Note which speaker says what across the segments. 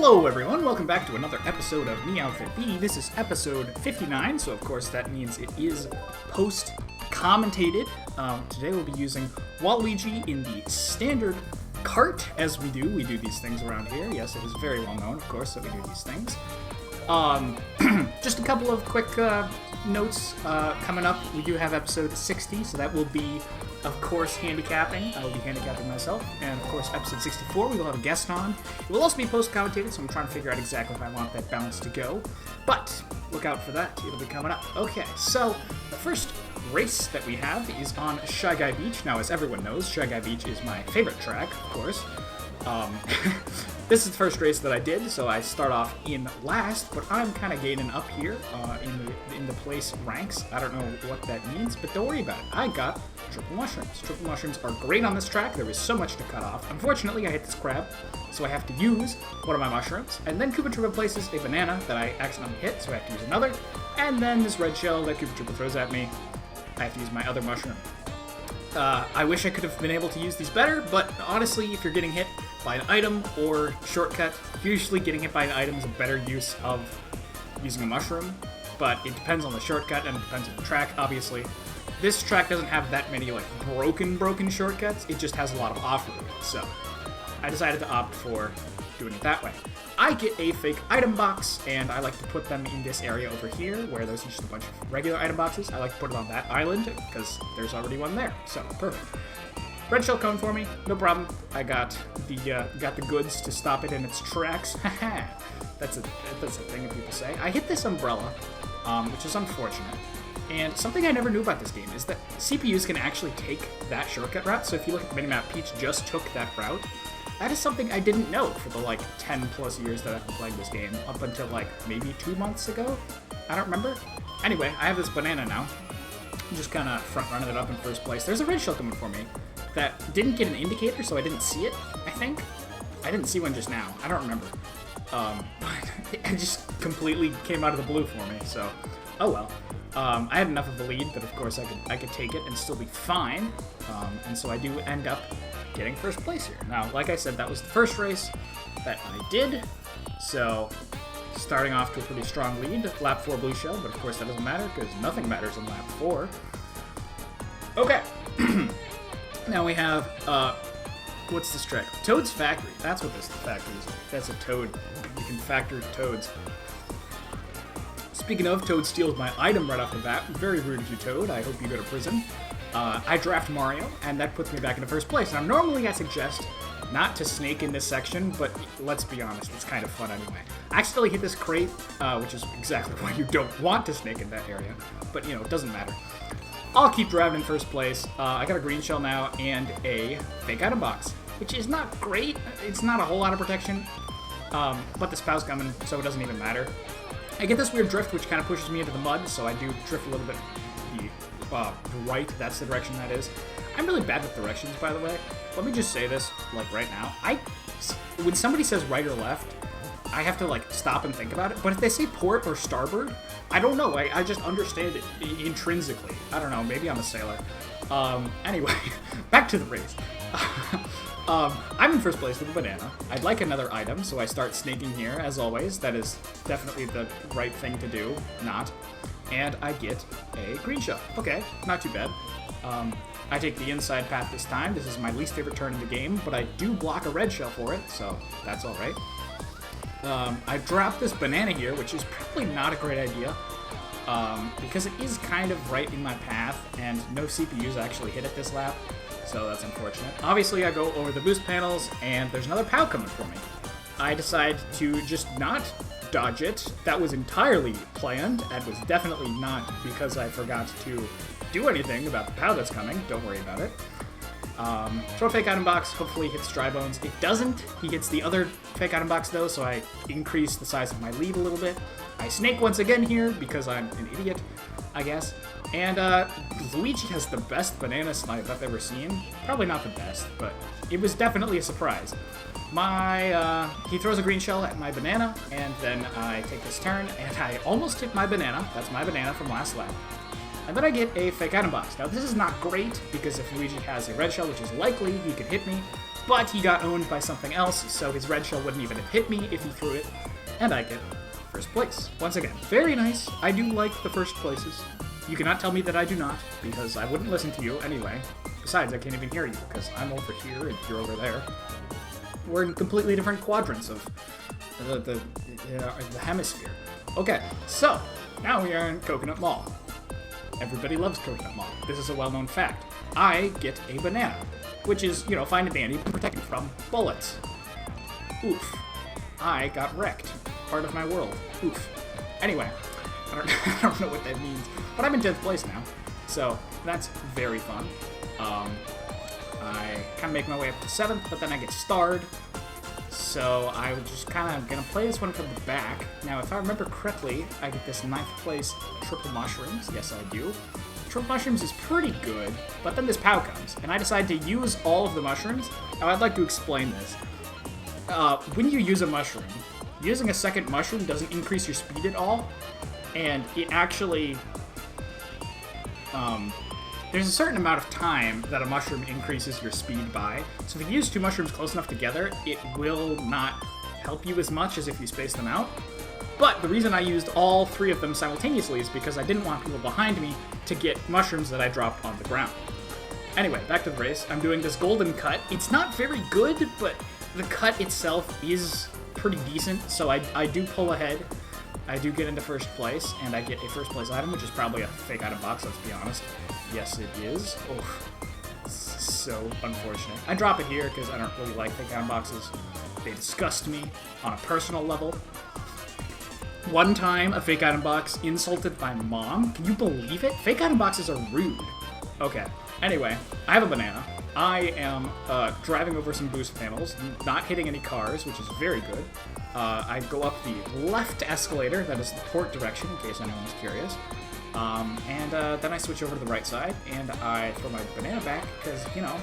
Speaker 1: Hello everyone, welcome back to another episode of Me Outfit B. This is episode 59, so of course that means it is post-commentated. Today we'll be using Waluigi in the standard cart, as we do these things around here. Yes, it is very well known, of course, that we do these things. Just a couple of quick notes coming up. We do have episode 60, so that will be, of course, handicapping. I will be handicapping myself. And, of course, episode 64, we will have a guest on. It will also be post-commentated, so I'm trying to figure out exactly how I want that balance to go. But look out for that. It'll be coming up. Okay, so the first race that we have is on Shy Guy Beach. Now, as everyone knows, Shy Guy Beach is my favorite track, of course. This is the first race that I did, so I start off in last, but I'm kind of gaining up here in the place ranks. I don't know what that means, but don't worry about it. I got triple mushrooms. Triple mushrooms are great on this track. There is so much to cut off. Unfortunately, I hit this crab, so I have to use one of my mushrooms. And then Koopa Troopa places a banana that I accidentally hit, so I have to use another. And then this red shell that Koopa Troopa throws at me, I have to use my other mushroom. I wish I could have been able to use these better, but honestly, if you're getting hit by an item or shortcut, usually getting hit by an item is a better use of using a mushroom, but it depends on the shortcut and it depends on the track, obviously. This track doesn't have that many, like, broken shortcuts, it just has a lot of off-road, so I decided to opt for doing it that way. I get a fake item box, and I like to put them in this area over here, where there's just a bunch of regular item boxes. I like to put it on that island, because there's already one there, so perfect. Red shell coming for me, no problem. I got the goods to stop it in its tracks. Haha, that's a thing that people say. I hit this umbrella, which is unfortunate. And something I never knew about this game is that CPUs can actually take that shortcut route. So if you look at the minimap, Peach just took that route. That is something I didn't know for the 10 plus years that I've been playing this game, up until maybe 2 months ago. I don't remember. Anyway, I have this banana now. I'm just kind of front running it up in first place. There's a red shell coming for me that didn't get an indicator, so I didn't see it, I think. I didn't see one just now. I don't remember. But it just completely came out of the blue for me, so oh well. I had enough of a lead that, of course, I could take it and still be fine. And so I do end up getting first place here. Now, like I said, that was the first race that I did. So, starting off to a pretty strong lead. Lap 4 blue shell, but of course that doesn't matter because nothing matters in lap 4. Okay. Now we have, what's this track? Toad's Factory. That's what this factory is. That's a toad. You can factor toads. Speaking of, Toad steals my item right off the bat. Very rude of you, Toad. I hope you go to prison. I draft Mario, and that puts me back into first place. Now, normally I suggest not to snake in this section, but let's be honest, it's kind of fun anyway. I accidentally hit this crate, which is exactly why you don't want to snake in that area, but, it doesn't matter. I'll keep driving in first place. I got a green shell now and a fake item box, which is not great. It's not a whole lot of protection, but the spow's coming, so it doesn't even matter. I get this weird drift, which kind of pushes me into the mud, so I do drift a little bit the right. That's the direction that is. I'm really bad with directions, by the way. Let me just say this, right now. When somebody says right or left, I have to, stop and think about it. But if they say port or starboard, I don't know. I just understand it intrinsically. I don't know. Maybe I'm a sailor. Anyway, back to the race. I'm in first place with a banana. I'd like another item, so I start snaking here, as always. That is definitely the right thing to do. Not. And I get a green shell. Okay, not too bad. I take the inside path this time. This is my least favorite turn in the game, but I do block a red shell for it, so that's alright. I drop this banana here, which is probably not a great idea, because it is kind of right in my path, and no CPUs actually hit it this lap. So that's unfortunate. Obviously, I go over the boost panels, and there's another POW coming for me. I decide to just not dodge it. That was entirely planned, and was definitely not because I forgot to do anything about the POW that's coming. Don't worry about it. Throw a fake item box, hopefully hits Dry Bones. It doesn't. He hits the other fake item box, though, so I increase the size of my lead a little bit. I snake once again here because I'm an idiot, I guess. And Luigi has the best banana snipe I've ever seen. Probably not the best, but it was definitely a surprise. He throws a green shell at my banana, and then I take this turn, and I almost hit my banana. That's my banana from last lap. And then I get a fake item box. Now, this is not great, because if Luigi has a red shell, which is likely, he could hit me. but he got owned by something else, so his red shell wouldn't even have hit me if he threw it, and I get first place. Once again, very nice. I do like the first places. You cannot tell me that I do not, because I wouldn't listen to you anyway. Besides, I can't even hear you, because I'm over here and you're over there. We're in completely different quadrants of the hemisphere. Okay, so now we are in Coconut Mall. Everybody loves Coconut Mall. This is a well-known fact. I get a banana, which is, you know, fine and dandy, protected from bullets. Oof. I got wrecked. Part of my world. Oof. Anyway, I don't know what that means, but I'm in 10th place now, so that's very fun. I kind of make my way up to 7th, but then I get starred, so I was just kind of going to play this one from the back. Now, if I remember correctly, I get this 9th place triple mushrooms. Yes, I do. Triple mushrooms is pretty good, but then this POW comes, and I decide to use all of the mushrooms. Now, I'd like to explain this. When you use a mushroom, using a second mushroom doesn't increase your speed at all, and it actually, there's a certain amount of time that a mushroom increases your speed by. So if you use 2 mushrooms close enough together, it will not help you as much as if you space them out. But the reason I used all 3 of them simultaneously is because I didn't want people behind me to get mushrooms that I dropped on the ground. Anyway, back to the race. I'm doing this golden cut. It's not very good, but the cut itself is pretty decent, so I do pull ahead. I do get into first place, and I get a first place item, which is probably a fake item box, let's be honest. Yes, it is. Oh, so unfortunate. I drop it here because I don't really like fake item boxes. They disgust me on a personal level. One time, a fake item box insulted my mom. Can you believe it? Fake item boxes are rude. Okay. Anyway, I have a banana. I am driving over some boost panels, not hitting any cars, which is very good. I go up the left escalator, that is the port direction, in case anyone was curious. And then I switch over to the right side, and I throw my banana back, because, you know,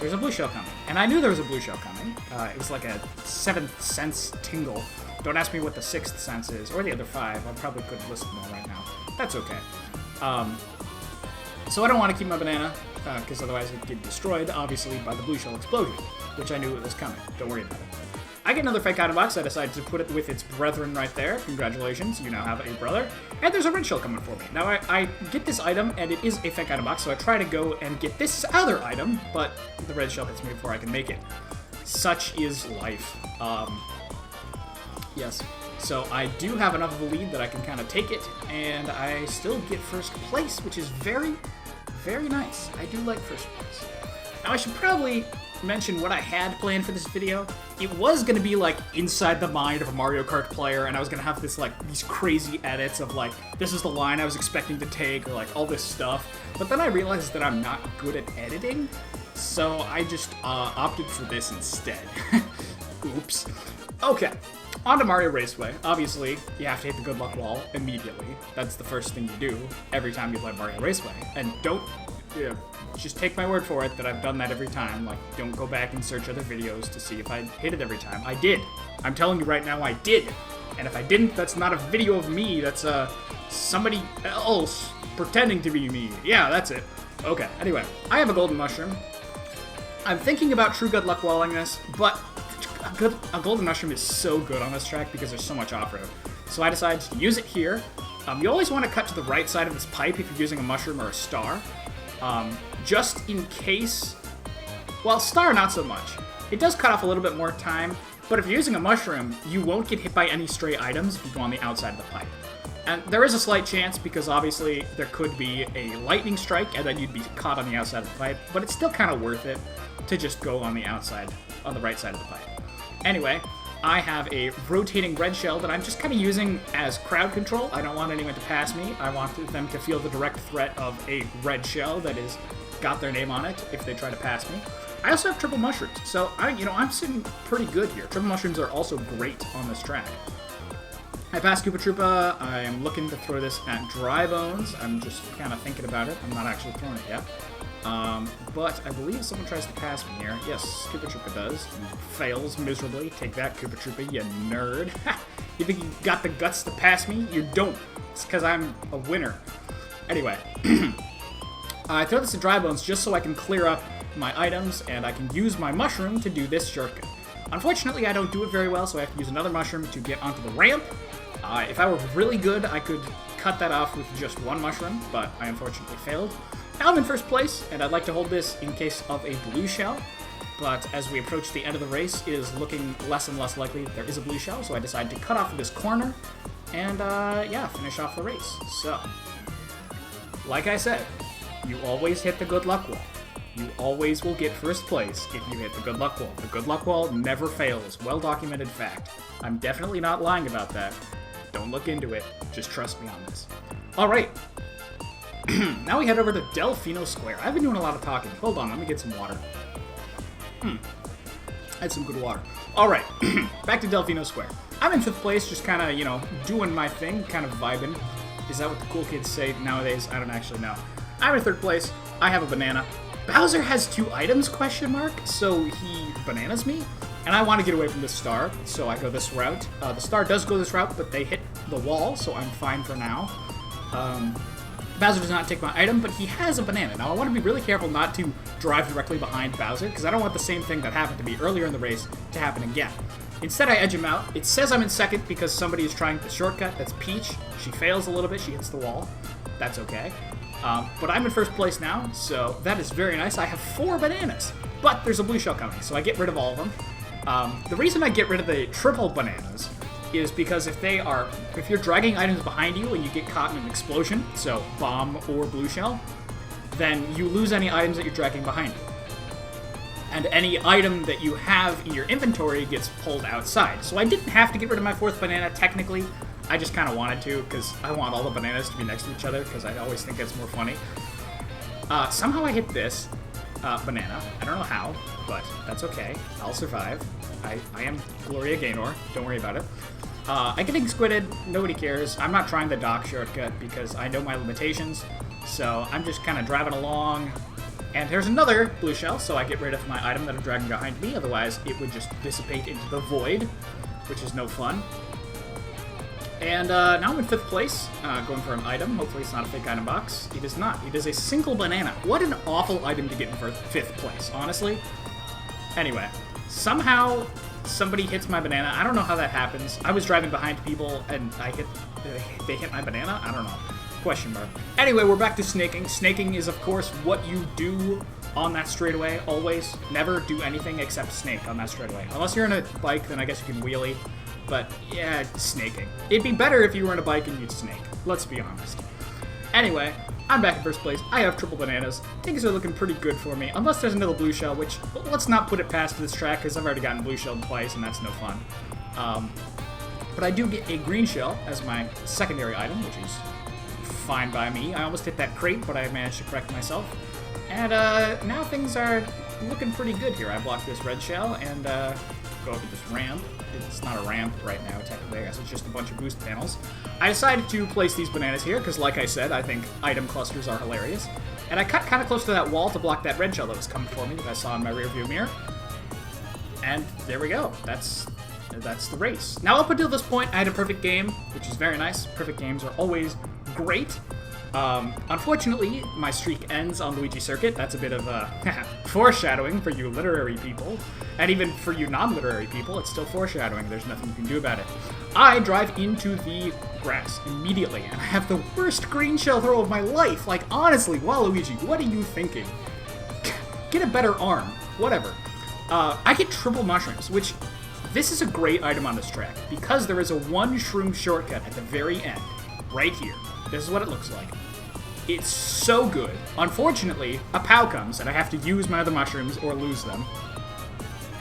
Speaker 1: there's a blue shell coming. And I knew there was a blue shell coming. It was like a 7th sense tingle. Don't ask me what the 6th sense is, or the other 5. I probably couldn't list them all right now. That's okay. So I don't want to keep my banana, because otherwise it would get destroyed, obviously, by the blue shell explosion, which I knew it was coming. Don't worry about it. I get another fake item box. I decided to put it with its brethren right there. Congratulations, you now have a brother. And there's a red shell coming for me. Now, I get this item, and it is a fake item box, so I try to go and get this other item, but the red shell hits me before I can make it. Such is life. Yes. So I do have enough of a lead that I can kind of take it, and I still get first place, which is very, very nice. I do like first place. Now, I should probably mention what I had planned for this video. It was going to be like inside the mind of a Mario Kart player, and I was going to have this like these crazy edits of like, this is the line I was expecting to take, or like all this stuff. But then I realized that I'm not good at editing, so I just opted for this instead. Oops. Okay, on to Mario Raceway. Obviously, you have to hit the good luck wall immediately. That's the first thing you do every time you play Mario Raceway. And don't, just take my word for it that I've done that every time. Like, don't go back and search other videos to see if I hit it every time. I did. I'm telling you right now, I did. And if I didn't, that's not a video of me. That's somebody else pretending to be me. Yeah, that's it. Okay, anyway, I have a golden mushroom. I'm thinking about true good luck walling this, but a golden mushroom is so good on this track because there's so much off-road. So I decided to use it here. You always want to cut to the right side of this pipe if you're using a mushroom or a star. Just in case, well, star not so much. It does cut off a little bit more time, but if you're using a mushroom, you won't get hit by any stray items if you go on the outside of the pipe. And there is a slight chance because obviously there could be a lightning strike and then you'd be caught on the outside of the pipe, but it's still kind of worth it to just go on the outside, on the right side of the pipe. Anyway, I have a rotating red shell that I'm just kind of using as crowd control. I don't want anyone to pass me. I want them to feel the direct threat of a red shell that is got their name on it if they try to pass me. I also have triple mushrooms, so I'm sitting pretty good here. Triple mushrooms are also great on this track. I pass Koopa Troopa. I am looking to throw this at Dry Bones. I'm just kind of thinking about it. I'm not actually throwing it yet. But I believe someone tries to pass me here. Yes, Koopa Troopa does. Fails miserably. Take that, Koopa Troopa, you nerd. You think you got the guts to pass me? You don't. It's because I'm a winner. Anyway, I throw this at Dry Bones just so I can clear up my items, and I can use my mushroom to do this shortcut. Unfortunately, I don't do it very well, so I have to use another mushroom to get onto the ramp. If I were really good, I could cut that off with just one mushroom, but I unfortunately failed. Now I'm in first place, and I'd like to hold this in case of a blue shell, but as we approach the end of the race, it is looking less and less likely that there is a blue shell, so I decide to cut off this corner, and yeah, finish off the race. So, like I said, you always hit the good luck wall. You always will get first place if you hit the good luck wall. The good luck wall never fails. Well-documented fact. I'm definitely not lying about that. Don't look into it. Just trust me on this. Alright. Now we head over to Delfino Square. I've been doing a lot of talking. Hold on, let me get some water. Had some good water. Alright, back to Delfino Square. I'm in 5th place, just kind of, you know, doing my thing, kind of vibing. Is that what the cool kids say nowadays? I don't actually know. I'm in 3rd place. I have a banana. Bowser has 2 items, question mark, so he bananas me. And I want to get away from this star, so I go this route. The star does go this route, but they hit the wall, so I'm fine for now. Bowser does not take my item, but he has a banana. Now, I want to be really careful not to drive directly behind Bowser, because I don't want the same thing that happened to me earlier in the race to happen again. Instead, I edge him out. It says I'm in 2nd because somebody is trying the shortcut. That's Peach. She fails a little bit. She hits the wall. That's okay. But I'm in 1st place now, so that is very nice. I have 4 bananas, but there's a blue shell coming, so I get rid of all of them. The reason I get rid of the triple bananas is because if you're dragging items behind you and you get caught in an explosion, so bomb or blue shell, then you lose any items that you're dragging behind you. And any item that you have in your inventory gets pulled outside. So I didn't have to get rid of my 4th banana, technically. I just kind of wanted to, because I want all the bananas to be next to each other, because I always think it's more funny. Somehow I hit this banana. I don't know how, but that's okay. I'll survive. I am Gloria Gaynor. Don't worry about it. I get squidded. Nobody cares. I'm not trying the dock shortcut, because I know my limitations. So I'm just kind of driving along. And there's another blue shell, so I get rid of my item that I'm dragging behind me. Otherwise, it would just dissipate into the void, which is no fun. And now I'm in 5th place, going for an item. Hopefully it's not a fake item box. It is not. It is a single banana. What an awful item to get in 5th place, honestly. Anyway, somehow somebody hits my banana. I don't know how that happens. I was driving behind people and they hit my banana? I don't know. Question mark. Anyway, we're back to snaking. Snaking is, of course, what you do on that straightaway, always. Never do anything except snake on that straightaway. Unless you're in a bike, then I guess you can wheelie. But, yeah, snaking. It'd be better if you were on a bike and you'd snake. Let's be honest. Anyway, I'm back in 1st place. I have triple bananas. Things are looking pretty good for me. Unless there's another blue shell, which, let's not put it past this track, because I've already gotten blue shelled twice, and that's no fun. But I do get a green shell as my secondary item, which is fine by me. I almost hit that crate, but I managed to correct myself. And now things are looking pretty good here. I blocked this red shell and go over this ramp. It's not a ramp right now, technically. I guess it's just a bunch of boost panels. I decided to place these bananas here because, like I said, I think item clusters are hilarious. And I cut kind of close to that wall to block that red shell that was coming for me that I saw in my rearview mirror. And there we go. That's the race. Now, up until this point, I had a perfect game, which is very nice. Perfect games are always great. Unfortunately, my streak ends on Luigi Circuit. That's a bit of foreshadowing for you literary people. And even for you non-literary people, it's still foreshadowing. There's nothing you can do about it. I drive into the grass immediately, and I have the worst green shell throw of my life. Like, honestly, Waluigi, what are you thinking? Get a better arm. Whatever. I get triple mushrooms, which... This is a great item on this track, because there is a one shroom shortcut at the very end, right here. This is what it looks like. It's so good. Unfortunately, a POW comes, and I have to use my other mushrooms or lose them.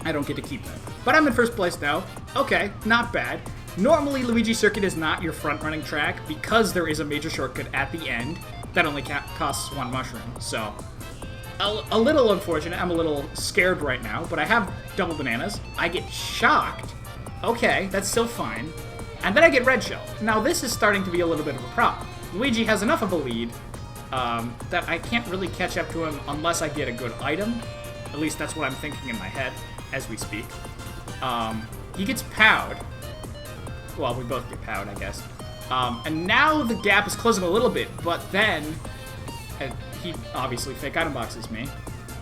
Speaker 1: I don't get to keep them. But I'm in 1st place now. Okay, not bad. Normally, Luigi Circuit is not your front-running track, because there is a major shortcut at the end that only costs 1 mushroom, so... A little unfortunate. I'm a little scared right now, but I have double bananas. I get shocked. Okay, that's still fine. And then I get red shell. Now this is starting to be a little bit of a problem. Luigi has enough of a lead that I can't really catch up to him unless I get a good item. At least that's what I'm thinking in my head as we speak. He gets POW'd. Well, we both get POW'd, I guess. And now the gap is closing a little bit, but then... he obviously fake item boxes me.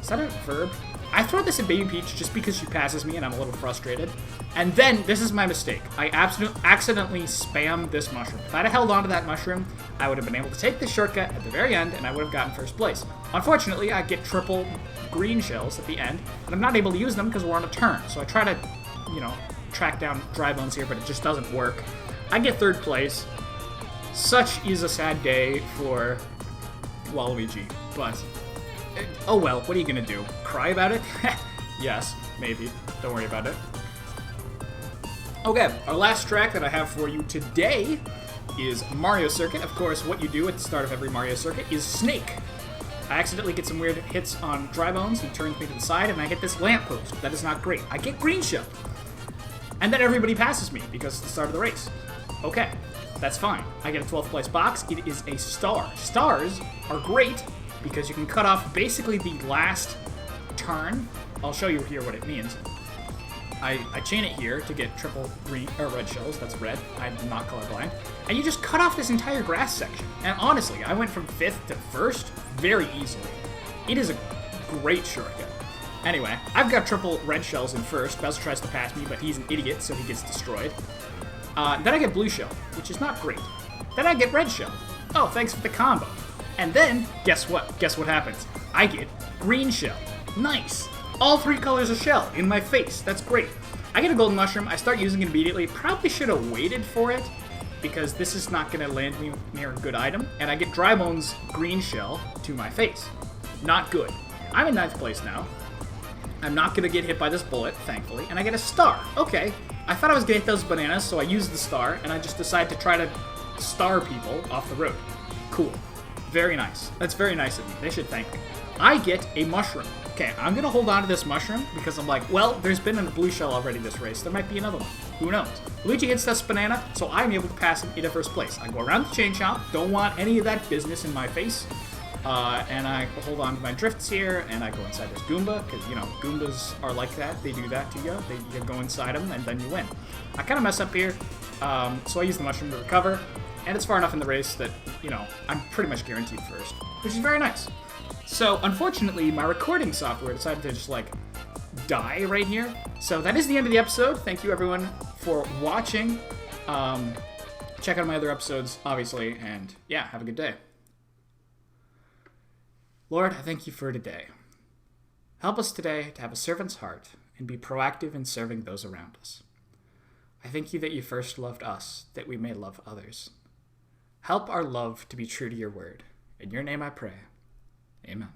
Speaker 1: Is that a verb? I throw this at Baby Peach just because she passes me and I'm a little frustrated. And then, this is my mistake. I accidentally spammed this mushroom. If I'd have held on to that mushroom, I would have been able to take the shortcut at the very end and I would have gotten first place. Unfortunately, I get triple green shells at the end, and I'm not able to use them because we're on a turn. So I try to, you know, track down dry bones here, but it just doesn't work. I get third place. Such is a sad day for Waluigi, but oh well, what are you gonna do? Cry about it? Yes, maybe. Don't worry about it. Okay, our last track that I have for you today is Mario Circuit. Of course, what you do at the start of every Mario Circuit is Snake. I accidentally get some weird hits on dry bones. He turns me to the side, and I hit this lamppost. That is not great. I get green shell. And then everybody passes me because it's the start of the race. Okay, that's fine. I get a 12th place box. It is a star. Stars are great because you can cut off basically the last turn. I'll show you here what it means. I chain it here to get triple green or red shells. That's red. I'm not colorblind. And you just cut off this entire grass section. And honestly, I went from 5th to 1st very easily. It is a great shortcut. Anyway, I've got triple red shells in first. Bowser tries to pass me, but he's an idiot, so he gets destroyed. Then I get blue shell, which is not great. Then I get red shell. Oh, thanks for the combo. And then, guess what? Guess what happens? I get green shell. Nice. All 3 colors of shell in my face. That's great. I get a golden mushroom. I start using it immediately. Probably should have waited for it, because this is not going to land me near a good item. And I get Dry Bones green shell to my face. Not good. I'm in 9th place now. I'm not going to get hit by this bullet, thankfully. And I get a star. Okay. I thought I was going to hit those bananas, so I used the star, and I just decided to try to star people off the road. Cool. Very nice. That's very nice of me. They should thank me. I get a mushroom. Okay, I'm going to hold on to this mushroom because I'm like, well, there's been a blue shell already this race. There might be another one. Who knows? Luigi hits this banana, so I'm able to pass him into first place. I go around the chain shop. Don't want any of that business in my face. And I hold on to my drifts here, and I go inside this Goomba, because, you know, Goombas are like that. They do that to you. You go inside them, and then you win. I kind of mess up here, so I use the mushroom to recover, and it's far enough in the race that, you know, I'm pretty much guaranteed first, which is very nice. So, unfortunately, my recording software decided to just, like, die right here. So that is the end of the episode. Thank you, everyone, for watching. Check out my other episodes, obviously, and, yeah, have a good day. Lord, I thank you for today. Help us today to have a servant's heart and be proactive in serving those around us. I thank you that you first loved us, that we may love others. Help our love to be true to your word. In your name I pray. Amen.